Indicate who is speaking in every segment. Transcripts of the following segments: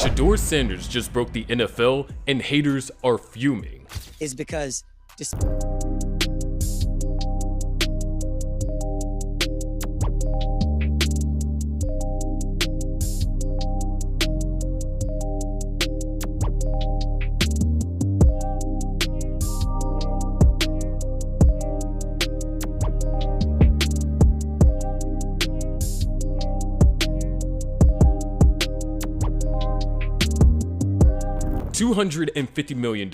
Speaker 1: Shedeur Sanders just broke the NFL and haters are fuming.
Speaker 2: Is because just
Speaker 1: $250 million.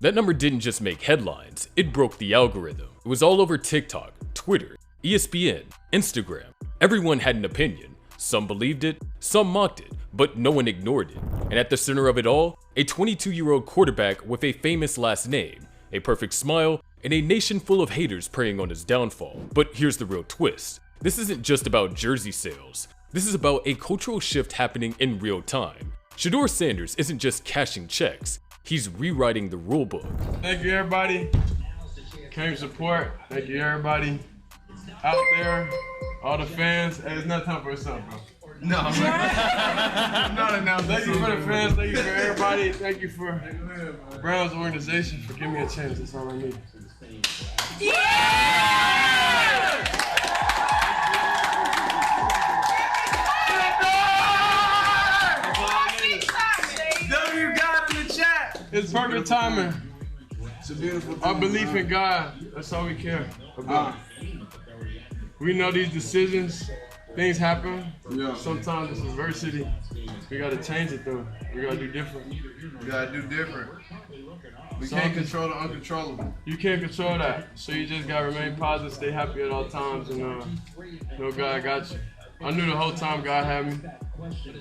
Speaker 1: That number didn't just make headlines, it broke the algorithm. It was all over TikTok, Twitter, ESPN, Instagram. Everyone had an opinion. Some believed it, some mocked it, but no one ignored it. And at the center of it all, a 22-year-old quarterback with a famous last name, a perfect smile, and a nation full of haters preying on his downfall. But here's the real twist. This isn't just about jersey sales. This is about a cultural shift happening in real time. Shedeur Sanders isn't just cashing checks, he's rewriting the rulebook.
Speaker 3: Thank you everybody, came support, thank you everybody out there, all the fans. Hey, it's not time for us up, bro. No, thank you for the fans, thank you for everybody, thank you for Brown's organization for giving me a chance, that's all I need. Yeah! It's perfect timing. It's a beautiful time. Our belief in God, that's all we care about. We know these decisions, things happen. Yeah. Sometimes it's adversity. We gotta change it though. We gotta do different.
Speaker 4: We gotta do different. We can't control the uncontrollable.
Speaker 3: You can't control that. So you just gotta remain positive, stay happy at all times, and know God got you. I knew the whole time God had me,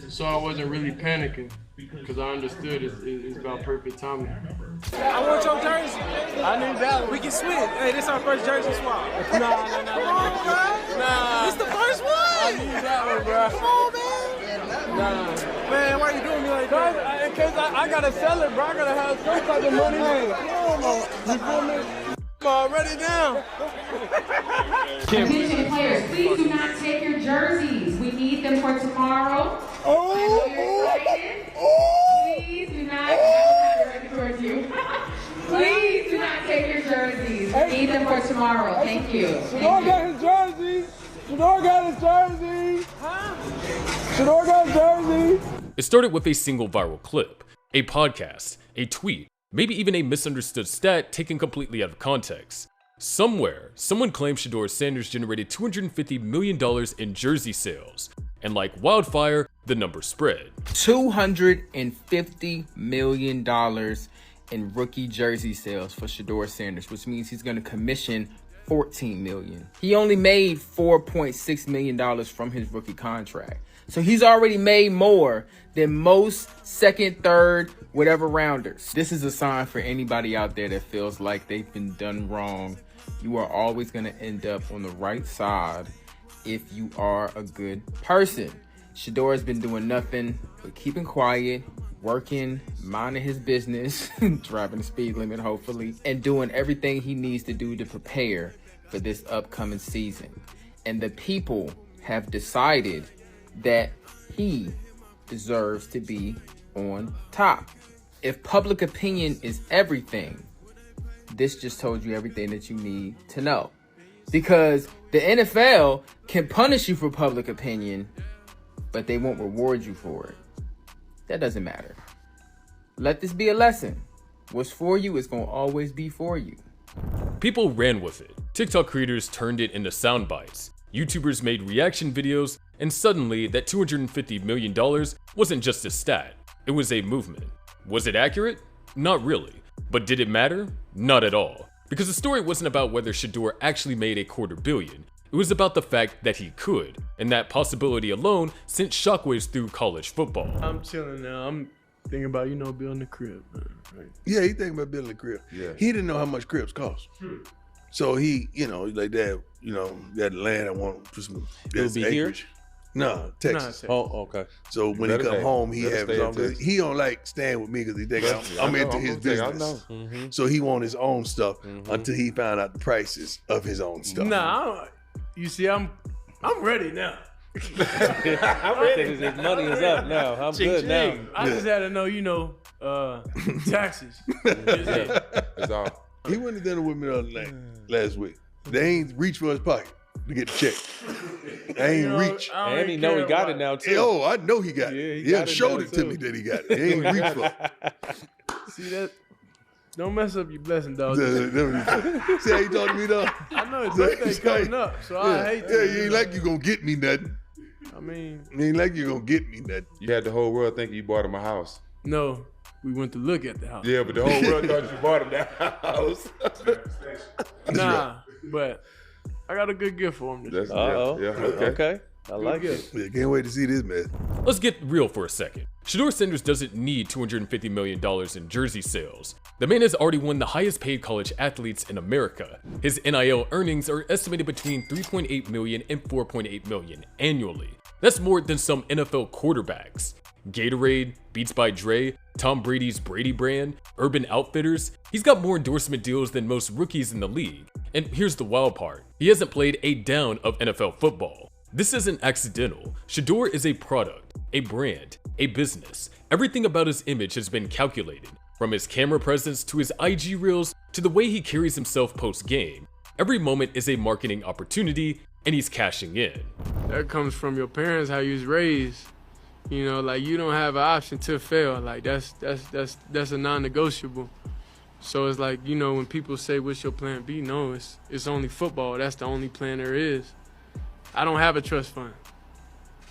Speaker 3: so I wasn't really panicking. Because I understood it's about perfect timing.
Speaker 5: I want your jersey.
Speaker 3: I need that one.
Speaker 5: We can switch. Hey, this our first jersey swap.
Speaker 3: Nah. Come
Speaker 5: on, bro. Nah. This the first one.
Speaker 3: I need that one, bro.
Speaker 5: Come on, man.
Speaker 3: Nah.
Speaker 5: Man, why you doing me like that?
Speaker 3: In case I gotta sell it, bro. I gotta have some type of money. Hey, you feel me? I'm already down.
Speaker 6: Attention players, please do not take your jerseys. We need them for tomorrow. Please do not. Towards you. Please do not take your jerseys. We need them for tomorrow. Thank you.
Speaker 3: Shedeur got his jersey. Shedeur got his jersey. Shedeur got his jersey.
Speaker 1: It started with a single viral clip, a podcast, a tweet, maybe even a misunderstood stat taken completely out of context. Somewhere, someone claimed Shedeur Sanders generated $250 million in jersey sales. And like wildfire, the number spread.
Speaker 7: $250 million in rookie jersey sales for Shedeur Sanders, which means he's going to commission $14 million. He only made $4.6 million from his rookie contract. So he's already made more than most second, third, whatever rounders. This is a sign for anybody out there that feels like they've been done wrong. You are always going to end up on the right side if you are a good person. Shedeur has been doing nothing but keeping quiet, working, minding his business, driving the speed limit hopefully, and doing everything he needs to do to prepare for this upcoming season. And the people have decided that he deserves to be on top. If public opinion is everything, this just told you everything that you need to know. Because the NFL can punish you for public opinion, but they won't reward you for it. That doesn't matter. Let this be a lesson. What's for you is going to always be for you.
Speaker 1: People ran with it. TikTok creators turned it into sound bites. YouTubers made reaction videos, and suddenly that $250 million wasn't just a stat. It was a movement. Was it accurate? Not really. But did it matter? Not at all. Because the story wasn't about whether Shedeur actually made $250 million. It was about the fact that he could, and that possibility alone sent shockwaves through college football.
Speaker 3: I'm chilling now. I'm thinking about, building a crib, man. Right.
Speaker 4: Yeah, he thinking about building a crib. Yeah. He didn't know how much cribs cost. So he, like that, got land I want for some
Speaker 8: acreage. Here?
Speaker 4: No, Texas.
Speaker 8: Oh, okay.
Speaker 4: So when he come home, he have his own. He don't like staying with me because he think I'm into his business. So he want his own stuff until he found out the prices of his own stuff.
Speaker 3: Nah, you see, I'm ready now.
Speaker 8: I'm ready. His money is up now. I'm good now.
Speaker 3: I just had to know, you know, taxes.
Speaker 9: That's all.
Speaker 4: He went to dinner with me last week. They ain't reach for his pocket to get the check. They ain't reach.
Speaker 8: And he know he got it now too.
Speaker 4: Oh, I know he got it.
Speaker 8: Yeah, he
Speaker 4: He
Speaker 8: got
Speaker 4: showed
Speaker 8: it
Speaker 4: it to me that he got it. He ain't reach for it.
Speaker 3: See that? Don't mess up your blessing, dog.
Speaker 4: See how you talking to me, though?
Speaker 3: I know his birthday coming up, so I hate
Speaker 4: that. Yeah, you ain't like you gonna get me nothing.
Speaker 3: I mean,
Speaker 4: it ain't like you gonna get me nothing.
Speaker 9: You had the whole world thinking you bought him a house.
Speaker 3: No, we went to look at the house.
Speaker 9: Yeah, but the whole world thought you bought him that house.
Speaker 3: Nah, but I got a good gift for him.
Speaker 8: Yeah, okay. I like it.
Speaker 4: Yeah, can't wait to see this, man.
Speaker 1: Let's get real for a second. Shedeur Sanders doesn't need $250 million in jersey sales. The man has already won the highest paid college athletes in America. His NIL earnings are estimated between $3.8 million and $4.8 million annually. That's more than some NFL quarterbacks. Gatorade, Beats by Dre, Tom Brady's Brady brand, Urban Outfitters. He's got more endorsement deals than most rookies in the league. And here's the wild part. He hasn't played a down of NFL football. This isn't accidental. Shedeur is a product, a brand, a business. Everything about his image has been calculated, from his camera presence to his IG reels to the way he carries himself post-game. Every moment is a marketing opportunity, and he's cashing in.
Speaker 3: That comes from your parents, how you was raised. You know, like you don't have an option to fail. Like that's a non-negotiable. So it's like, you know, when people say what's your plan B, no, it's only football. That's the only plan there is. I don't have a trust fund.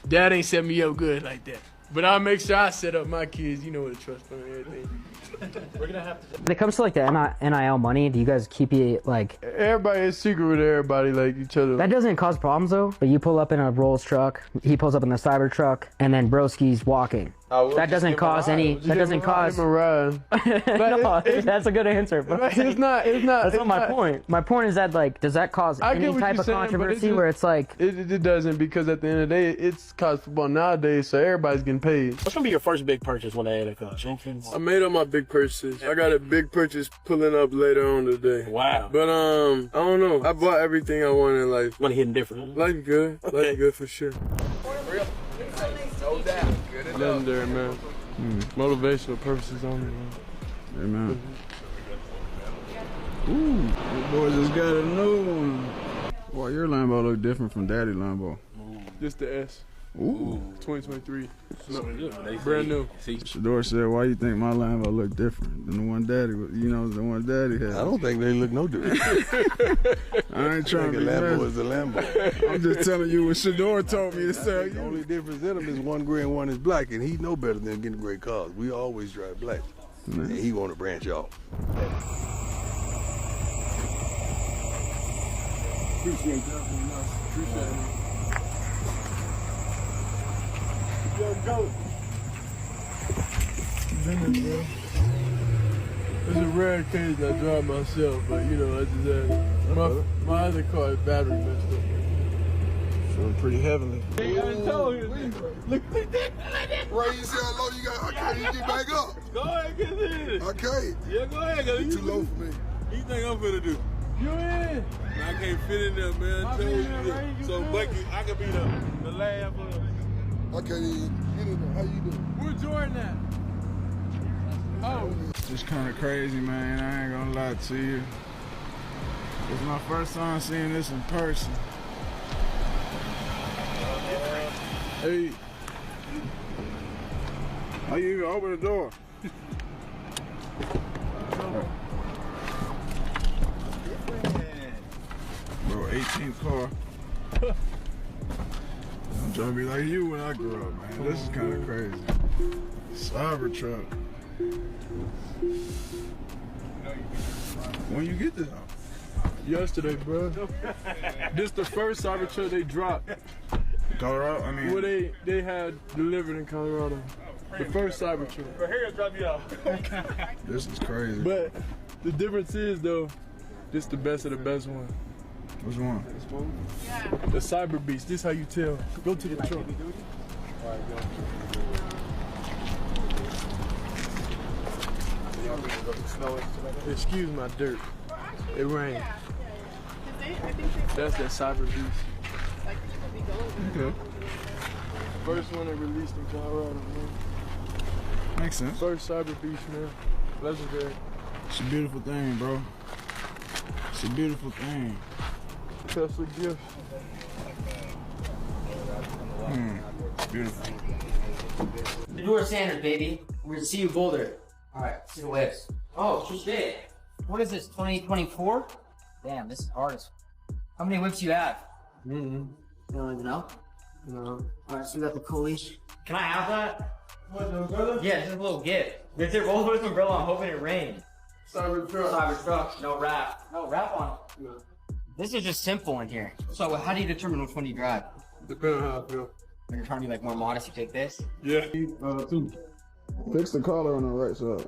Speaker 3: Dad ain't set me up good like that. But I'll make sure I set up my kids, you know, with a trust fund and everything.
Speaker 10: We're gonna have to. When it comes to like the NIL money, do you guys keep it like?
Speaker 3: Everybody is secret with everybody, like each other.
Speaker 10: That doesn't cause problems though. But you pull up in a Rolls truck, he pulls up in the Cyber truck, and then Broski's walking. That doesn't cause any. That doesn't cause.
Speaker 3: No,
Speaker 10: that's a good answer. But
Speaker 3: it's not.
Speaker 10: That's not my point. My point is that like, does that cause any type of controversy where it's like?
Speaker 3: It doesn't, because at the end of the day, it's college football nowadays, so everybody's getting paid.
Speaker 11: What's gonna be your first big purchase when they comes?
Speaker 3: I made all my big purchases. I got a big purchase pulling up later on today.
Speaker 11: Wow.
Speaker 3: But I don't know. I bought everything I want in life.
Speaker 11: Want to hit different?
Speaker 3: Life good.
Speaker 11: Okay.
Speaker 3: Life good for sure.
Speaker 7: No doubt. Good enough.
Speaker 3: Legendary, man. Motivational purposes only, man.
Speaker 12: Amen. Ooh, the boy just got a new one. Boy, your Lambo look different from Daddy Lambo.
Speaker 3: Just the S.
Speaker 12: Ooh.
Speaker 3: 2023. Brand new.
Speaker 12: Shedeur said, "Why you think my Lambo look different than the one Daddy? You know, the one Daddy had."
Speaker 4: I don't think they look no different.
Speaker 12: I ain't trying to be
Speaker 4: Lambo is a Lambo.
Speaker 12: I'm just telling you what Shedeur told me to tell you.
Speaker 4: The only difference in them is one gray and one is black, and he know better than getting gray cars. We always drive black, and he want to branch off.
Speaker 3: Appreciate that very much. Appreciate it, man. Go. It's a rare occasion I drive myself, but you know, I just had my other car is battery messed up.
Speaker 12: Feeling pretty heavenly.
Speaker 3: Look like that.
Speaker 13: Ray, you see how low you got? I can't even get back up.
Speaker 3: Go ahead, get in.
Speaker 13: I can't.
Speaker 3: Yeah, go ahead.
Speaker 13: It's too low for me.
Speaker 3: What you think I'm finna do? You in? I can't fit in there, man. I tell you that. So, Bucky, I could be the last one.
Speaker 13: I can't even get in there. How you doing?
Speaker 3: Where Jordan at? Oh.
Speaker 12: It's kind of crazy, man. I ain't gonna lie to you. It's my first time seeing this in person. Hey. How you even open the door? Bro, 18th car. I'm trying to be like you when I grew up, man. This is kind of crazy. Cybertruck. When you get this?
Speaker 3: Yesterday, bro. This the first Cybertruck they dropped.
Speaker 12: Colorado? I mean...
Speaker 3: Well, they had delivered in Colorado. The first Cybertruck.
Speaker 11: But here, drop you off.
Speaker 12: This is crazy.
Speaker 3: But the difference is, though, this the best of the best one.
Speaker 12: Which one?
Speaker 3: Yeah. The Cyber Beast. This how you tell. Go to the truck. Excuse my dirt. It rained. That's that Cyber Beast.
Speaker 12: Okay.
Speaker 3: First one they released in Colorado, man.
Speaker 12: Makes sense.
Speaker 3: First cyber beast, man. Legendary.
Speaker 12: It's a beautiful thing, bro. It's a beautiful thing.
Speaker 3: Tesla gift.
Speaker 12: It's beautiful.
Speaker 10: Shedeur Sanders, baby. We're gonna see you Boulder. Alright, see the whips. Oh, she's big. What is this, 2024? Damn, this is hard as. How many whips do you have? You don't even know? No. Alright, so we got the Coolish. Can I have that?
Speaker 3: What, the umbrella?
Speaker 10: Yeah, just a little gift. If they're both with umbrella, I'm hoping it rains.
Speaker 3: Cyber truck.
Speaker 10: Cyber truck, no wrap. No wrap on it. No. This is just simple in here. So how do you determine which one you drive?
Speaker 3: Depending on how I feel.
Speaker 10: When you're trying to be like more modest, you take this?
Speaker 3: Yeah.
Speaker 12: Two. Fix the collar on the right side.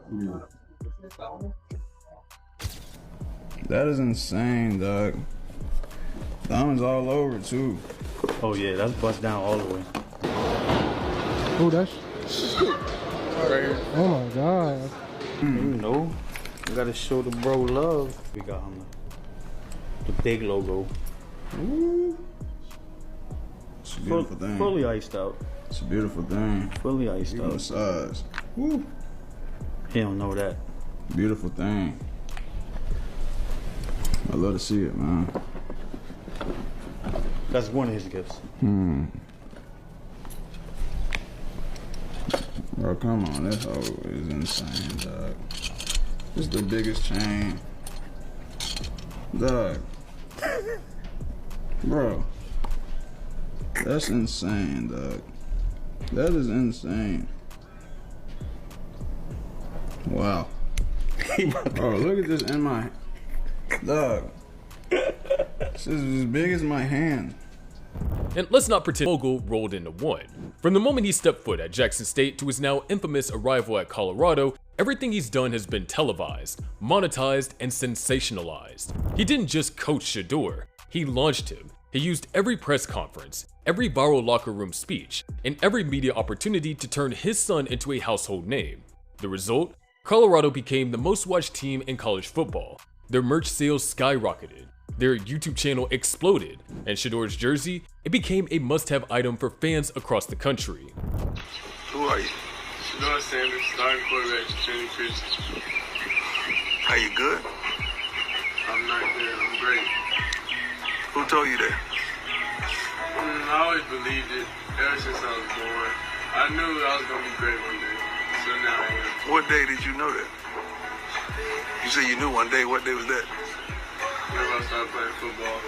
Speaker 12: That is insane, dog. Diamonds all over too.
Speaker 14: Oh yeah, that's bust down all the way.
Speaker 5: Oh, that's. Oh my god.
Speaker 14: You know, you gotta show the bro love. We got him the big logo. Ooh.
Speaker 12: It's a beautiful thing.
Speaker 14: Fully iced out.
Speaker 12: It's a beautiful thing.
Speaker 14: Fully iced out.
Speaker 12: Size. Woo.
Speaker 14: He don't know that.
Speaker 12: Beautiful thing. I love to see it, man.
Speaker 14: That's one of his gifts.
Speaker 12: Bro, come on, this hoe is insane, dog. This is the biggest chain. Dog. Bro. That's insane, dog. That is insane. Wow. Bro, look at this in my... Dog. This is as big as my hand.
Speaker 1: And let's not pretend Mogul rolled into one. From the moment he stepped foot at Jackson State to his now infamous arrival at Colorado, everything he's done has been televised, monetized, and sensationalized. He didn't just coach Shedeur, he launched him. He used every press conference, every viral locker room speech, and every media opportunity to turn his son into a household name. The result? Colorado became the most watched team in college football. Their merch sales skyrocketed. Their YouTube channel exploded, and Shedeur's jersey, it became a must-have item for fans across the country.
Speaker 13: Who are you?
Speaker 3: Shedeur Sanders, starting quarterback for Training Fish.
Speaker 13: Are you good?
Speaker 3: I'm not good, I'm great.
Speaker 13: Who told you that?
Speaker 3: I always believed it, ever since I was born. I knew I was going to be great one day, so now I am.
Speaker 13: What day did you know that? You said you knew one day. What day was that?
Speaker 3: Whenever I started playing football.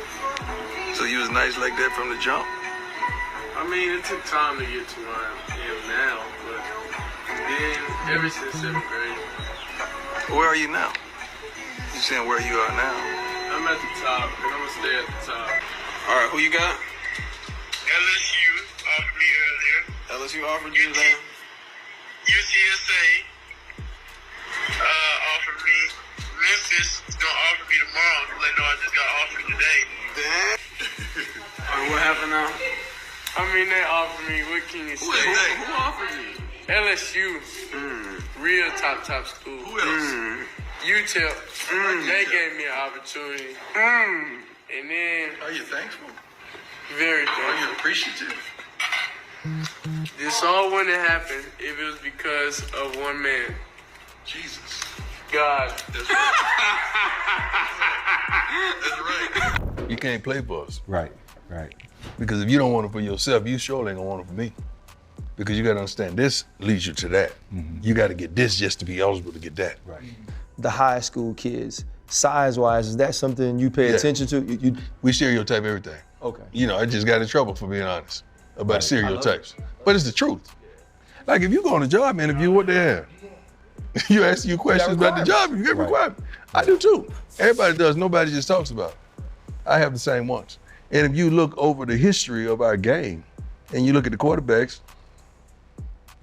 Speaker 13: So you was nice like that from the jump?
Speaker 3: I mean, it took time to get to where I am now, but then ever since 7th grade.
Speaker 13: Where are you now? You saying where you are now?
Speaker 3: I'm at the top, and I'm going to stay at the top.
Speaker 13: All right, who you got?
Speaker 15: LSU offered me earlier.
Speaker 13: LSU offered you that?
Speaker 15: UCSA offered me. Memphis is going to offer me tomorrow to let know I just got offered today.
Speaker 3: What happened now? I mean, they offered me. What can you say?
Speaker 13: Who offered you?
Speaker 3: LSU. Real top school.
Speaker 13: Who else?
Speaker 3: UTEP. They gave me an opportunity. And then...
Speaker 13: Are you thankful?
Speaker 3: Very thankful.
Speaker 13: Are you appreciative?
Speaker 3: This all wouldn't have happened if it was because of one man.
Speaker 13: Jesus.
Speaker 3: God.
Speaker 13: That's right. That's right. You can't play for us.
Speaker 16: Right.
Speaker 13: Because if you don't want it for yourself, you surely ain't gonna want it for me. Because you gotta understand, this leads you to that. You gotta get this just to be eligible to get that.
Speaker 16: Right.
Speaker 17: The high school kids, size-wise, is that something you pay attention to?
Speaker 13: We stereotype everything.
Speaker 17: Okay.
Speaker 13: You know, I just got in trouble for being honest about stereotypes. But it's the truth. Like if you go on a job interview, what they have? You ask you questions about the job, you get requirements. I do too. Everybody does, nobody just talks about it. I have the same ones. And if you look over the history of our game and you look at the quarterbacks,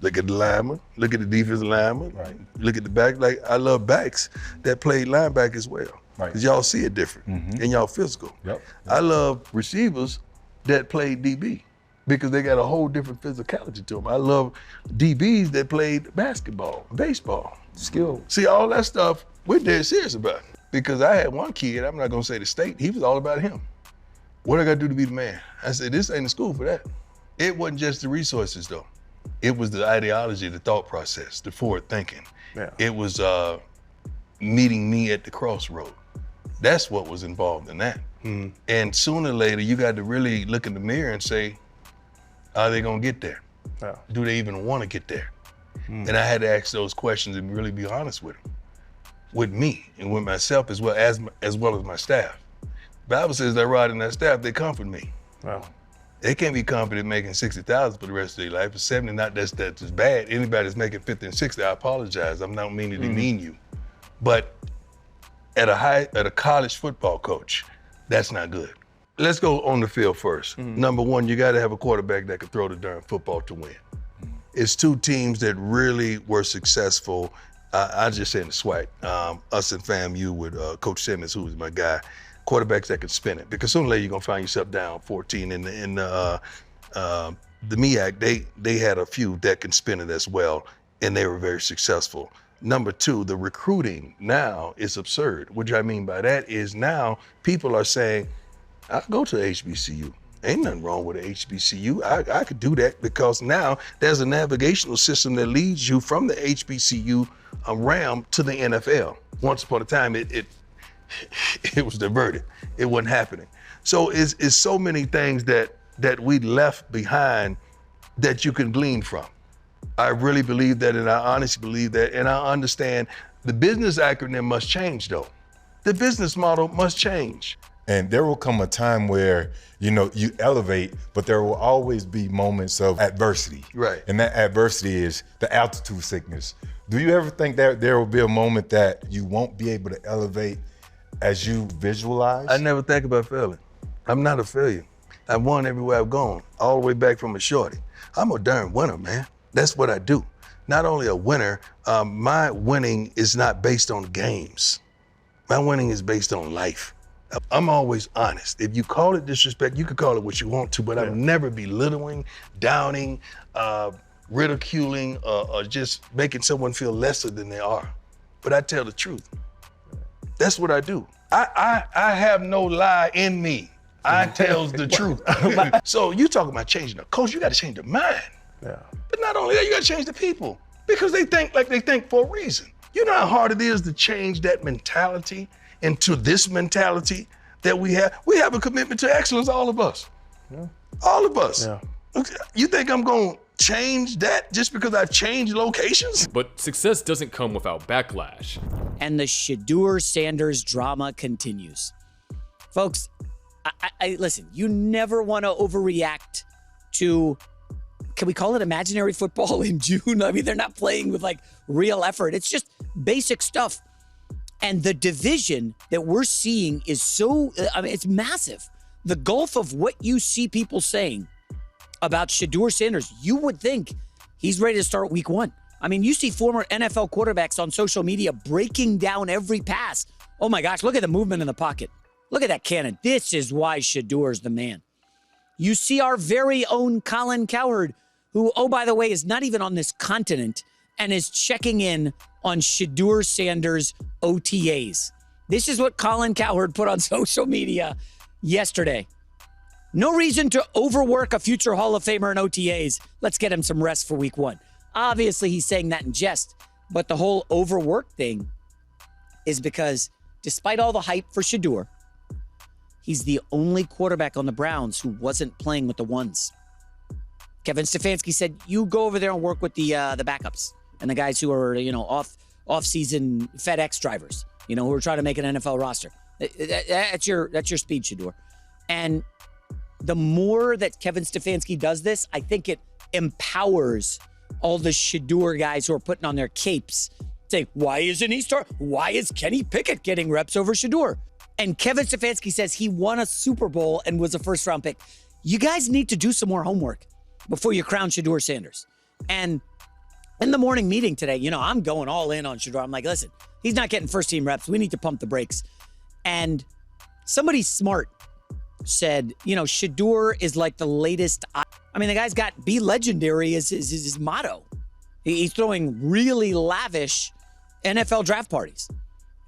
Speaker 13: look at the lineman, look at the defensive lineman, look at the back. Like I love backs that played linebacker as well. Because y'all see it different and y'all physical. I love receivers that played DB because they got a whole different physicality to them. I love DBs that played basketball, baseball.
Speaker 17: Skill.
Speaker 13: See, all that stuff, we're dead serious about it. Because I had one kid, I'm not gonna say the state, he was all about him. What I gotta do to be the man? I said, this ain't a school for that. It wasn't just the resources though. It was the ideology, the thought process, the forward thinking.
Speaker 16: Yeah.
Speaker 13: It was meeting me at the crossroad. That's what was involved in that. And sooner or later, you got to really look in the mirror and say, are they gonna get there?
Speaker 16: Yeah.
Speaker 13: Do they even want to get there? And I had to ask those questions and really be honest with them, with me and with myself as well as my staff. The Bible says that rod and that staff, they comfort me.
Speaker 16: Wow.
Speaker 13: They can't be confident making $60,000 for the rest of their life. But 70, not that's bad. Anybody that's making 50 and 60, I apologize. I'm not meaning to demean you. But at a college football coach, that's not good. Let's go on the field first. Number one, you got to have a quarterback that can throw the darn football to win. It's two teams that really were successful. I just say in the SWAC, us and FAMU with Coach Simmons, who was my guy, quarterbacks that could spin it. Because sooner or later you're gonna find yourself down 14. In the MEAC, they had a few that can spin it as well, and they were very successful. Number two, the recruiting now is absurd. What I mean by that is now people are saying, I'll go to HBCU. Ain't nothing wrong with an HBCU. I could do that because now there's a navigational system that leads you from the HBCU realm to the NFL. Once upon a time, it was diverted. It wasn't happening. So it's so many things that we left behind that you can glean from. I really believe that, and I honestly believe that, and I understand the business acronym must change though. The business model must change.
Speaker 18: And there will come a time where, you elevate, but there will always be moments of adversity.
Speaker 13: Right.
Speaker 18: And that adversity is the altitude sickness. Do you ever think that there will be a moment that you won't be able to elevate as you visualize?
Speaker 13: I never think about failing. I'm not a failure. I've won everywhere I've gone, all the way back from a shorty. I'm a darn winner, man. That's what I do. Not only a winner, my winning is not based on games. My winning is based on life. I'm always honest. If you call it disrespect, you can call it what you want to, but I'm never belittling, downing, ridiculing, or just making someone feel lesser than they are. But I tell the truth. That's what I do. I have no lie in me. I tells the truth. So you talking about changing the coach, you gotta change the mind.
Speaker 16: Yeah.
Speaker 13: But not only that, you gotta change the people because they think like they think for a reason. You know how hard it is to change that mentality into this mentality that we have? We have a commitment to excellence, all of us.
Speaker 16: Yeah.
Speaker 13: All of us.
Speaker 16: Yeah.
Speaker 13: You think I'm gonna change that just because I've changed locations?
Speaker 1: But success doesn't come without backlash.
Speaker 2: And the Shedeur Sanders drama continues. Folks, I listen, you never want to overreact to, can we call it imaginary football in June? I mean, they're not playing with like real effort. It's just basic stuff. And the division that we're seeing is so, it's massive. The gulf of what you see people saying about Shedeur Sanders, you would think he's ready to start week one. I mean, you see former NFL quarterbacks on social media breaking down every pass. Oh my gosh, look at the movement in the pocket. Look at that cannon. This is why Shedeur's the man. You see our very own Colin Cowherd, who, oh, by the way, is not even on this continent and is checking in on Shedeur Sanders OTAs. This is what Colin Cowherd put on social media yesterday. No reason to overwork a future Hall of Famer in OTAs. Let's get him some rest for week one. Obviously, he's saying that in jest, but the whole overwork thing is because despite all the hype for Shedeur, he's the only quarterback on the Browns who wasn't playing with the ones. Kevin Stefanski said, you go over there and work with the backups and the guys who are, off-season FedEx drivers, who are trying to make an NFL roster. That's your speed, Shedeur. And the more that Kevin Stefanski does this, I think it empowers all the Shedeur guys who are putting on their capes, saying, why isn't he Why is Kenny Pickett getting reps over Shedeur? And Kevin Stefanski says he won a Super Bowl and was a first-round pick. You guys need to do some more homework before you crown Shedeur Sanders. And in the morning meeting today, I'm going all in on Shedeur. I'm like, listen, he's not getting first-team reps. We need to pump the brakes. And somebody smart said, Shedeur is like the latest. I mean, the guy's got be legendary as his motto. He's throwing really lavish NFL draft parties.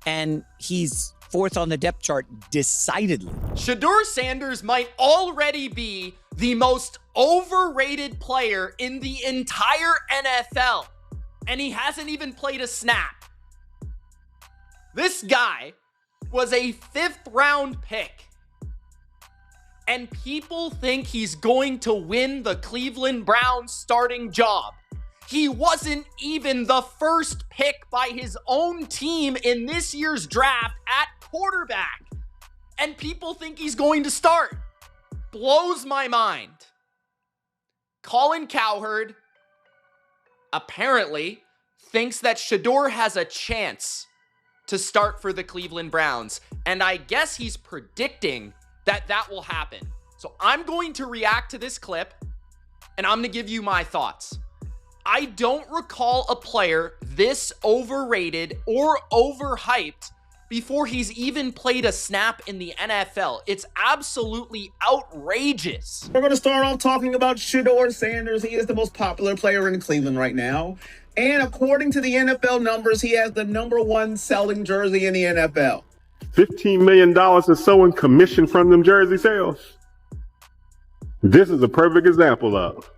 Speaker 2: And he's fourth on the depth chart decidedly.
Speaker 16: Shedeur Sanders might already be the most overrated player in the entire NFL, and he hasn't even played a snap. This guy was a 5th round pick, and people think he's going to win the Cleveland Browns starting job. He wasn't even the first pick by his own team in this year's draft at quarterback, and people think he's going to start. Blows my mind. Colin Cowherd apparently thinks that Shedeur has a chance to start for the Cleveland Browns, and I guess he's predicting that that will happen. So I'm going to react to this clip, and I'm going to give you my thoughts. I don't recall a player this overrated or overhyped before he's even played a snap in the NFL. It's absolutely outrageous.
Speaker 19: We're going to start off talking about Shedeur Sanders. He is the most popular player in Cleveland right now. And according to the NFL numbers, he has the #1 selling jersey in the NFL.
Speaker 20: $15 million or so in commission from them jersey sales. This is a perfect example of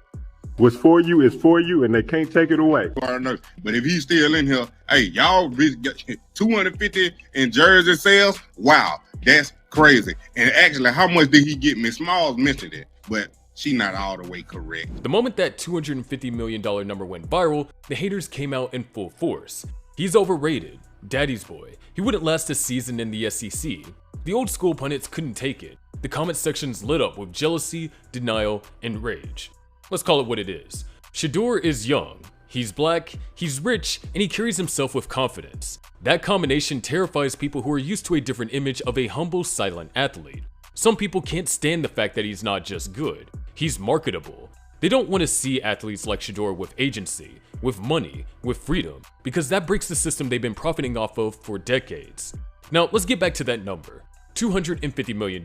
Speaker 20: what's for you is for you, and they can't take it away.
Speaker 21: But if he's still in here, hey, y'all got 250 in jersey sales. Wow, that's crazy. And actually, how much did he get? Miss Smalls mentioned it, but she not all the way correct.
Speaker 1: The moment that $250 million number went viral, the haters came out in full force. He's overrated. Daddy's boy. He wouldn't last a season in the SEC. The old school pundits couldn't take it. The comment sections lit up with jealousy, denial, and rage. Let's call it what it is. Shedeur is young, he's black, he's rich, and he carries himself with confidence. That combination terrifies people who are used to a different image of a humble, silent athlete. Some people can't stand the fact that he's not just good, he's marketable. They don't want to see athletes like Shedeur with agency, with money, with freedom, because that breaks the system they've been profiting off of for decades. Now, let's get back to that number, $250 million.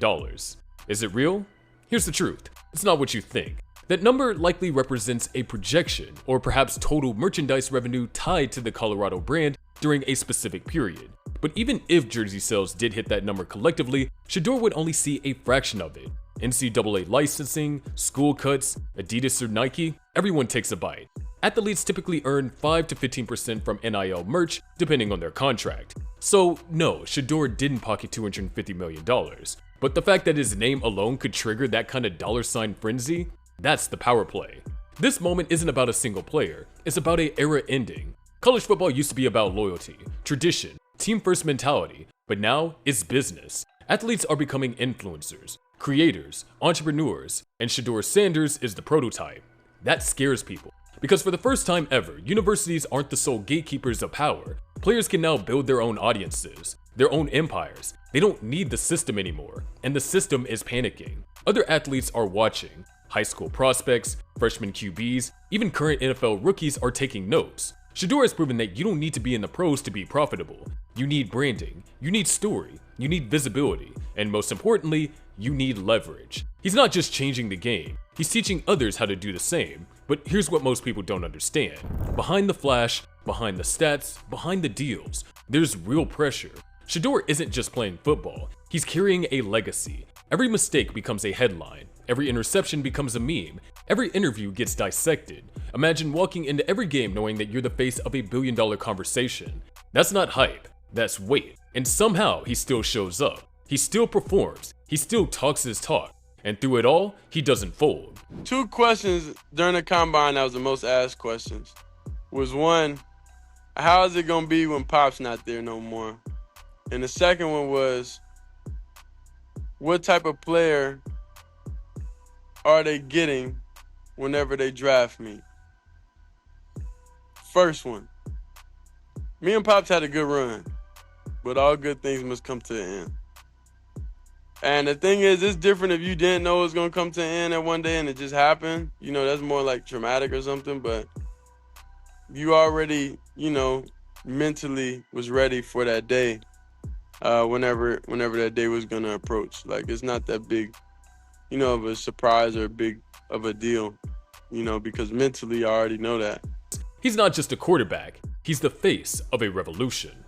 Speaker 1: Is it real? Here's the truth, it's not what you think. That number likely represents a projection, or perhaps total merchandise revenue tied to the Colorado brand during a specific period. But even if jersey sales did hit that number collectively, Shedeur would only see a fraction of it. NCAA licensing, school cuts, Adidas or Nike, everyone takes a bite. Athletes typically earn 5 to 15% from NIL merch, depending on their contract. So no, Shedeur didn't pocket $250 million. But the fact that his name alone could trigger that kind of dollar sign frenzy, that's the power play. This moment isn't about a single player, it's about an era ending. College football used to be about loyalty, tradition, team first mentality, but now it's business. Athletes are becoming influencers, creators, entrepreneurs, and Shedeur Sanders is the prototype. That scares people, because for the first time ever, universities aren't the sole gatekeepers of power. Players can now build their own audiences, their own empires. They don't need the system anymore, and the system is panicking. Other athletes are watching. High school prospects, freshman QBs, even current NFL rookies are taking notes. Shedeur has proven that you don't need to be in the pros to be profitable. You need branding, you need story, you need visibility, and most importantly, you need leverage. He's not just changing the game, he's teaching others how to do the same. But here's what most people don't understand. Behind the flash, behind the stats, behind the deals, there's real pressure. Shedeur isn't just playing football, he's carrying a legacy. Every mistake becomes a headline. Every interception becomes a meme. Every interview gets dissected. Imagine walking into every game knowing that you're the face of $1 billion conversation. That's not hype, that's weight. And somehow he still shows up. He still performs. He still talks his talk. And through it all, he doesn't fold.
Speaker 3: 2 questions during the combine that was the most asked questions was one, how is it gonna be when Pop's not there no more? And the second one was, what type of player are they getting whenever they draft me? First one, me and Pops had a good run, but all good things must come to an end. And the thing is, it's different if you didn't know it was gonna come to an end at one day and it just happened. You know, that's more like traumatic or something, but you already, you know, mentally was ready for that day, whenever that day was gonna approach. Like, it's not that big, you know, of a surprise or big of a deal, you know, because mentally I already know that.
Speaker 1: He's not just a quarterback, he's the face of a revolution.